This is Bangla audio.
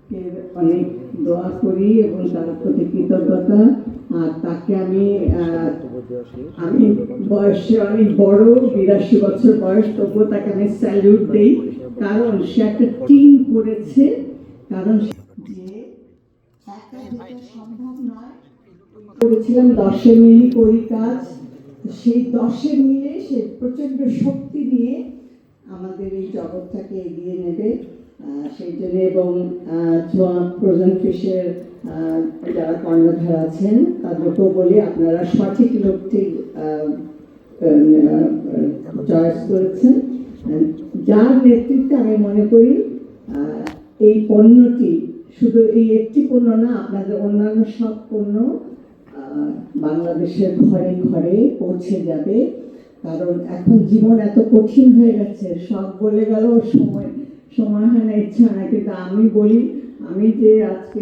কে অনেক দোয়া করি এবং তার প্রতি কৃতজ্ঞতা। আর তাকে আমি আমি বয়সে অনেক বড়, 82 বছর বয়স, তবুও তাকে আমি স্যালুট দিই, কারণ সে একটা টিম করেছে। কারণ যে একা যেটা সম্ভব নয়, করেছিলাম 10 মিলে করি কাজ, সেই 10 মিলে সে প্রচন্ড শক্তি নিয়ে আমাদের এই জগৎটাকে এগিয়ে নেবে। সেই জন্য এবং প্রোজন ফিশের যারা কর্ণধার আছেন তাদেরকেও বলি, আপনারা সঠিক লোকটি চয়েস করেছেন, যার নেতৃত্বে আমি মনে করি এই পণ্যটি শুধু এই একটি পণ্য না, আপনাদের অন্যান্য সব পণ্য বাংলাদেশের ঘরে ঘরে পৌঁছে যাবে। কারণ এখন জীবন এত কঠিন হয়ে গেছে, সব বলে গেল সময় হয় না, ইচ্ছা হয় না, কিন্তু আমি বলি, আমি যে আজকে